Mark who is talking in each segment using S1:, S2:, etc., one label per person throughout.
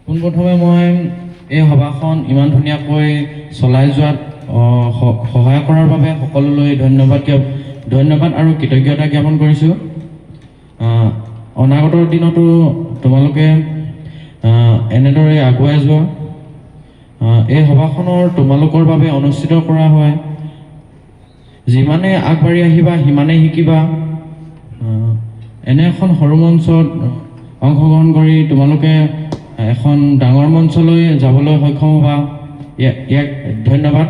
S1: পোনপ্ৰথমে মই এই সভাখন ইমান ধুনীয়াকৈ চলাই যোৱাত সহায় কৰাৰ বাবে সকলোলৈ ধন্যবাদ আৰু কৃতজ্ঞতা জ্ঞাপন কৰিছোঁ। অনাগত দিনতো তোমালোকে এনেদৰে আগুৱাই যোৱা। এই সভাখনৰ তোমালোকৰ বাবে অনুষ্ঠিত কৰা হয়। যিমানে আগবাঢ়ি আহিবা সিমানেই শিকিবা। এনে এখন সৰু মঞ্চত অংশগ্ৰহণ কৰি তোমালোকে এখন ডাঙৰ মঞ্চলৈ যাবলৈ সক্ষম হ'বা। ইয়াক ধন্যবাদ।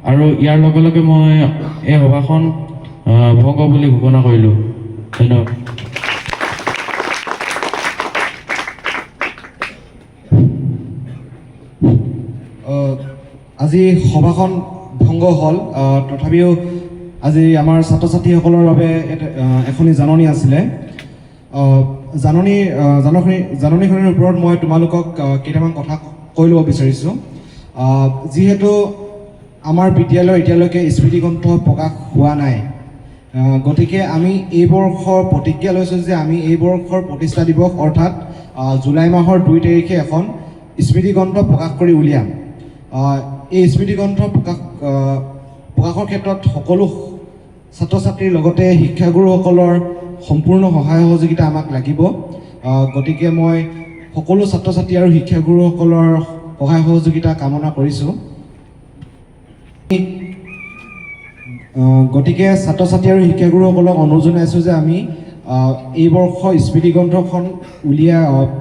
S1: আৰু ইয়াৰ লগে লগে মই এই সভাখন ভংগ বুলি ঘোষণা কৰিলোঁ। ধন্যবাদ।
S2: আজি সভাখন ভংগ হ'ল, তথাপিও আজি আমাৰ ছাত্ৰ ছাত্ৰীসকলৰ বাবে এখনি জাননী আছিলে। জাননীখনিৰ ওপৰত মই তোমালোকক কেইটামান কথা কৈ ল'ব বিচাৰিছোঁ। যিহেতু আমাৰ বিদ্যালয় এতিয়ালৈকে স্মৃতিগ্ৰন্থ প্ৰকাশ হোৱা নাই, গতিকে আমি এই বৰ্ষৰ প্ৰতিজ্ঞা লৈছোঁ যে আমি এই বৰ্ষৰ প্ৰতিষ্ঠা দিৱস অৰ্থাৎ জুলাই মাহৰ 2 তাৰিখে এখন স্মৃতিগ্ৰন্থ প্ৰকাশ কৰি উলিয়াম। এই স্মৃতিগ্ৰন্থ প্ৰকাশৰ ক্ষেত্ৰত সকলো ছাত্ৰ ছাত্ৰীৰ লগতে শিক্ষাগুৰুসকলৰ সম্পূৰ্ণ সহায় সহযোগিতা আমাক লাগিব। গতিকে মই সকলো ছাত্ৰ ছাত্ৰী আৰু শিক্ষাগুৰুসকলৰ সহায় সহযোগিতা কামনা কৰিছোঁ। গতিকে ছাত্ৰ ছাত্ৰী আৰু শিক্ষাগুৰুসকলক অনুৰোধ জনাইছোঁ যে আমি এই বৰ্ষ স্মৃতিগ্ৰন্থখন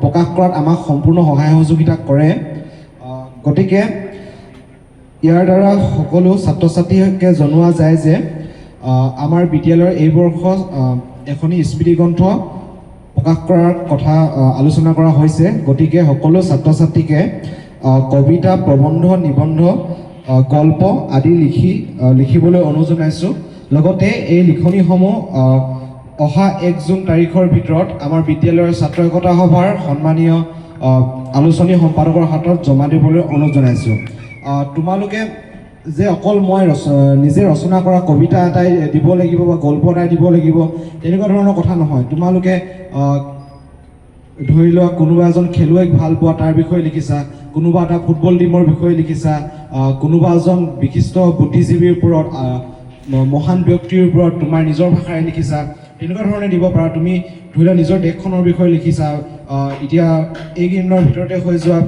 S2: প্ৰকাশ কৰাত আমাক সম্পূৰ্ণ সহায় সহযোগিতা কৰে। গতিকে ইয়াৰ দ্বাৰা সকলো ছাত্ৰ ছাত্ৰীকে জনোৱা যায় যে আমাৰ বিদ্যালয়ৰ এই বৰ্ষ এখনি স্মৃতিগ্ৰন্থ প্ৰকাশ কৰাৰ কথা আলোচনা কৰা হৈছে। গতিকে সকলো ছাত্ৰ ছাত্ৰীকে কবিতা, প্ৰবন্ধ, নিবন্ধ, গল্প আদি লিখিবলৈ অনুৰোধ জনাইছোঁ। লগতে এই লিখনিসমূহ অহা 1 জুন তাৰিখৰ ভিতৰত আমাৰ বিদ্যালয়ৰ ছাত্ৰ একতা সভাৰ সন্মানীয় আলোচনী সম্পাদকৰ হাতত জমা দিবলৈ অনুৰোধ জনাইছোঁ। তোমালোকে যে অকল মই নিজে ৰচনা কৰা কবিতা এটাই দিব লাগিব বা গল্প এটাই দিব লাগিব তেনেকুৱা ধৰণৰ কথা নহয়। তোমালোকে ধৰি লোৱা কোনোবা এজন খেলুৱৈক ভাল পোৱা তাৰ বিষয়ে লিখিছা, কোনোবা এটা ফুটবল টীমৰ বিষয়ে লিখিছা, কোনোবা এজন বিশিষ্ট বুদ্ধিজীৱীৰ ওপৰত, মহান ব্যক্তিৰ ওপৰত তোমাৰ নিজৰ ভাষাৰে লিখিছা, তেনেকুৱা ধৰণে দিব পাৰা। তুমি ধৰি লোৱা নিজৰ দেশখনৰ বিষয়ে লিখিছা, এতিয়া এইকেইদিনৰ ভিতৰতে হৈ যোৱা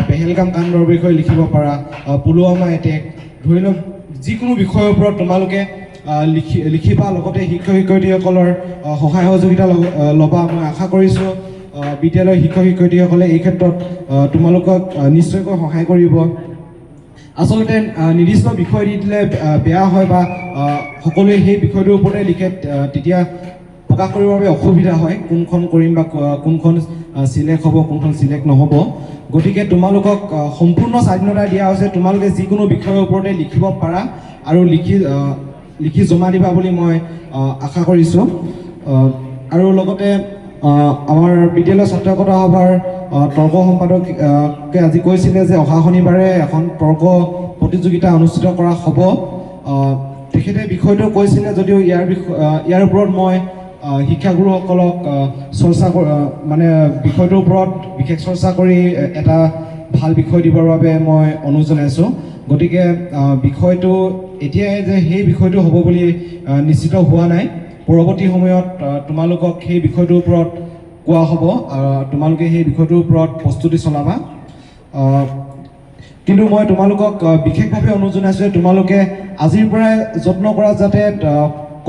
S2: পেহেলগাম কাণ্ডৰ বিষয়ে লিখিব পাৰা, পুলৱামা এটেক, ধৰি লওক যিকোনো বিষয়ৰ ওপৰত তোমালোকে লিখিবা। লগতে শিক্ষক শিক্ষয়িত্ৰীসকলৰ সহায় সহযোগিতা ল'বা। মই আশা কৰিছোঁ বিদ্যালয়ৰ শিক্ষক শিক্ষয়িত্ৰীসকলে এই ক্ষেত্ৰত তোমালোকক নিশ্চয়কৈ সহায় কৰিব। আচলতে নিৰ্দিষ্ট বিষয় দি দিলে বেয়া হয় বা সকলোৱে সেই বিষয়টোৰ ওপৰতে লিখে, তেতিয়া প্ৰকাশ কৰিবৰ বাবে অসুবিধা হয়, কোনখন কৰিম বা কোনখন চিলেক্ট হ'ব, কোনখন চিলেক্ট নহ'ব। গতিকে তোমালোকক সম্পূৰ্ণ স্বাধীনতা দিয়া হৈছে। তোমালোকে যিকোনো বিষয়ৰ ওপৰতে লিখিব পাৰা আৰু লিখি জমা দিবা বুলি মই আশা কৰিছোঁ। আৰু লগতে আমাৰ বিদ্যালয় ছাত্ৰ একতা সভাৰ তৰ্ক সম্পাদকে আজি কৈছিলে যে অহা শনিবাৰে এখন তৰ্ক প্ৰতিযোগিতা অনুষ্ঠিত কৰা হ'ব। তেখেতে বিষয়টো কৈছিলে যদিও ইয়াৰ ওপৰত মই শিক্ষাগুৰুসকলক বিষয়টোৰ ওপৰত বিশেষ চৰ্চা কৰি এটা ভাল বিষয় দিবৰ বাবে মই অনুৰোধ জনাইছোঁ। গতিকে বিষয়টো এতিয়াই যে সেই বিষয়টো হ'ব বুলি নিশ্চিত হোৱা নাই। পৰৱৰ্তী সময়ত তোমালোকক সেই বিষয়টোৰ ওপৰত কোৱা হ'ব, তোমালোকে সেই বিষয়টোৰ ওপৰত প্ৰস্তুতি চলাবা। কিন্তু মই তোমালোকক বিশেষভাৱে অনুৰোধ জনাইছোঁ যে তোমালোকে আজিৰ পৰাই যত্ন কৰা যাতে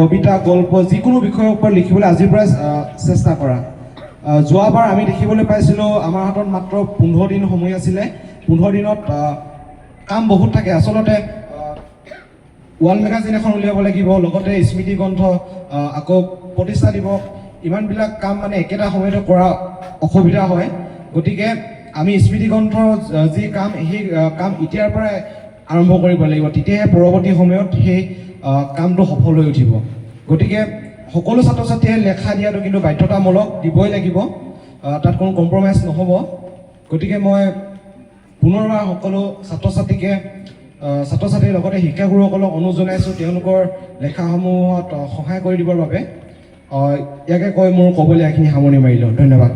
S2: কবিতা, গল্প যিকোনো বিষয়ৰ ওপৰত লিখিবলৈ আজিৰ পৰাই চেষ্টা কৰা। যোৱাবাৰ আমি দেখিবলৈ পাইছিলোঁ আমাৰ হাতত মাত্ৰ 15 দিন সময় আছিলে। 15 দিনত কাম বহুত থাকে। আচলতে ৱাল মেগাজিন এখন উলিয়াব লাগিব, লগতে স্মৃতিগ্ৰন্থ, আকৌ প্ৰতিষ্ঠা দিৱস, ইমানবিলাক কাম একেটা সময়তে কৰা অসুবিধা হয়। গতিকে আমি স্মৃতিগ্ৰন্থৰ যি কাম সেই কাম এতিয়াৰ পৰাই আৰম্ভ কৰিব লাগিব, তেতিয়াহে পৰৱৰ্তী সময়ত সেই কামটো সফল হৈ উঠিব। গতিকে সকলো ছাত্ৰ ছাত্ৰীয়ে লেখা দিয়াটো কিন্তু বাধ্যতামূলক, দিবই লাগিব, তাত কোনো কম্প্ৰমাইজ নহ'ব। গতিকে মই পুনৰবাৰ সকলো ছাত্ৰ ছাত্ৰীৰ লগতে শিক্ষাগুৰুসকলক অনুৰোধ জনাইছোঁ তেওঁলোকৰ লেখাসমূহত সহায় কৰি দিবৰ বাবে। ইয়াকে কৈ মোৰ ক'বলৈ এইখিনি সামৰণি মাৰিলোঁ। ধন্যবাদ।